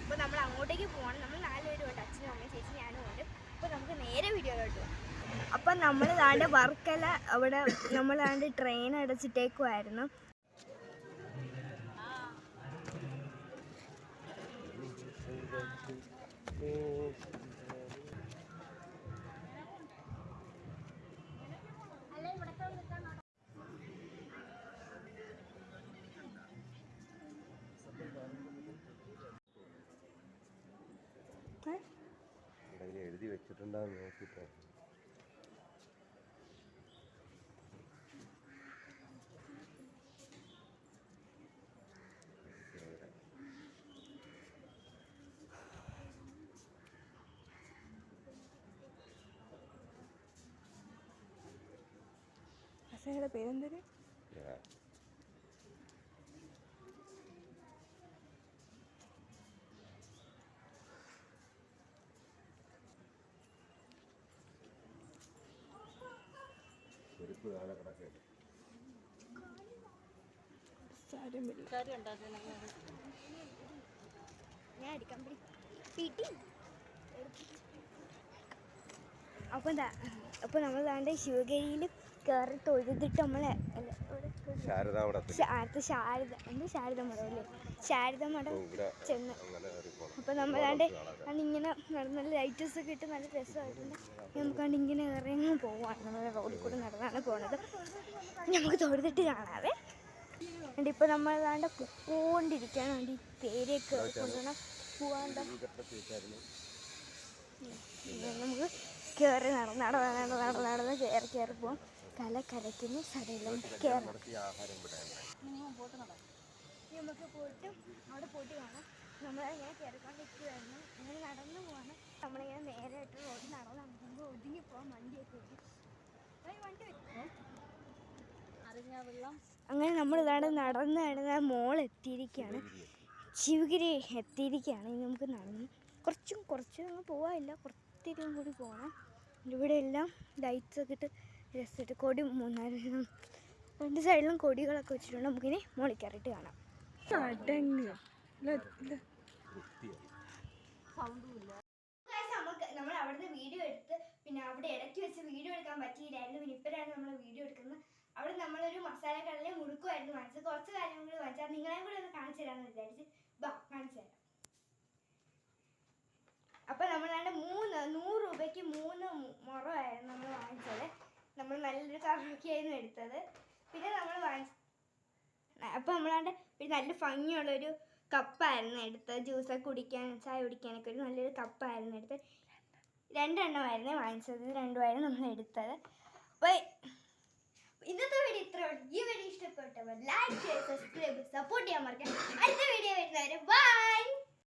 അപ്പോൾ നമ്മൾ അങ്ങോട്ടേക്ക് പോകണം. നമ്മൾ 4 പേരുണ്ട്, അച്ഛനും അമ്മയും ചേച്ചി ഞാനും ഉണ്ട്. അപ്പോൾ നമുക്ക് നേരെ വീഡിയോയിലോട്ട് പോകാം. അപ്പം നമ്മൾ ദാണ്ട് വർക്കല അവിടെ നമ്മൾ ദാണ്ട് ട്രെയിൻ അടച്ചിട്ടേക്കുമായിരുന്നു. എഴുതി വെച്ചിട്ടുണ്ടാവും നോക്കിട്ടോ. അച്ഛയുടെ പേരെന്തര്? അപ്പോൾ നമ്മൾ ദാണ്ട് ശിവഗിരിയിൽ കയറി തൊഴുതിട്ട് നമ്മളെ ശാരദ മഠം ചെന്ന്. അപ്പോൾ നമ്മളാണ്ട് ഇങ്ങനെ നല്ല ലൈറ്റസ് ഒക്കെ ഇട്ട് നല്ല രസമായിട്ടുണ്ട്. നമുക്കാണ്ട് ഇങ്ങനെ ഇറങ്ങി പോവാണ്. നമ്മൾ റോഡിൽ കൂടെ നടന്നാണ് പോകുന്നത്. നമുക്ക് തൊഴുതിട്ട് കാണാവേ. എന്നിട്ട് ഇപ്പോൾ നമ്മളതാണ്ട് പോയിക്കൊണ്ടിരിക്കുകയാണ്. വേണ്ടി പേരെയൊക്കെ കൊണ്ടുവരണം പോവാണ്ട് നമുക്ക് കയറി നടന്ന് കയറി പോവാം. കരയ്ക്കുന്ന സ്ഥലം കയറണം. നമുക്ക് പോയിട്ട് അവിടെ പോയിട്ട് കാണാം. നമ്മളിങ്ങനെ കയറിക്കൊണ്ടിരിക്കുകയായിരുന്നു. ഇങ്ങനെ നടന്നു പോവാണ്. നമ്മളിങ്ങനെ നേരായിട്ട് റോഡിൽ നടന്ന് നമുക്ക് ഒതുങ്ങി പോകാൻ വണ്ടിയൊക്കെ വരും. വണ്ടി വരും. അങ്ങനെ നമ്മൾ ഇതാണ് നടന്ന് മോൾ എത്തിയിരിക്കുകയാണ്. ശിവഗിരി എത്തിയിരിക്കുകയാണ്. ഇനി നമുക്ക് നടന്ന് കുറച്ചും അങ്ങ് പോകാനില്ല, കുറച്ചധികം കൂടി പോകണം. ഇവിടെ എല്ലാം ലൈറ്റ്സ് ഒക്കെ ഇട്ട് രസമായിട്ട് കൊടി 2 സൈഡിലും കൊടികളൊക്കെ വെച്ചിട്ടുണ്ട്. നമുക്കിനി മോളിൽ കയറിയിട്ട് കാണാം. നമ്മൾ അവിടുന്ന് വീഡിയോ എടുത്ത് പിന്നെ അവിടെ ഇടയ്ക്ക് വെച്ച് വീഡിയോ എടുക്കാൻ പറ്റിയില്ലായിരുന്നു. പിന്നെ ഇപ്പോഴാണ് നമ്മൾ വീഡിയോ എടുക്കുന്നത്. അവിടെ നമ്മളൊരു മസാലക്കടലിൽ മുറുക്കുമായിരുന്നു വാങ്ങിച്ചത്. കുറച്ച് കാര്യങ്ങൾ വാങ്ങിച്ചാൽ നിങ്ങളെയും കൂടെ ഒന്ന് കാണിച്ചു തരാമെന്ന് വിചാരിച്ച് കാണിച്ചു തരാം. അപ്പോൾ നമ്മളാണ്ട് 100 രൂപയ്ക്ക് 3 മുറമായിരുന്നു നമ്മൾ വാങ്ങിച്ചത്. നമ്മൾ നല്ലൊരു കറിയൊക്കെയായിരുന്നു എടുത്തത്. പിന്നെ നമ്മൾ അപ്പോൾ നമ്മളാണ്ട് ഒരു നല്ല ഭംഗിയുള്ളൊരു കപ്പായിരുന്നു എടുത്തത്. ജ്യൂസൊക്കെ കുടിക്കാൻ ചായ കുടിക്കാനൊക്കെ ഒരു നല്ലൊരു കപ്പായിരുന്നു എടുത്തത്. 2 എണ്ണമായിരുന്നു വാങ്ങിച്ചത്. 2 നമ്മൾ എടുത്തത്. അപ്പോൾ ഇന്നത്തെ വീഡിയോ ഇത്രയുള്ളൂ. ഈ വീഡിയോ ഇഷ്ടപ്പെട്ടവർ ലൈക്ക് ചെയ്ത് സബ്സ്ക്രൈബ് സപ്പോർട്ട് ചെയ്യാൻ മറക്കാം. അടുത്ത വീഡിയോ വരുന്നവരെ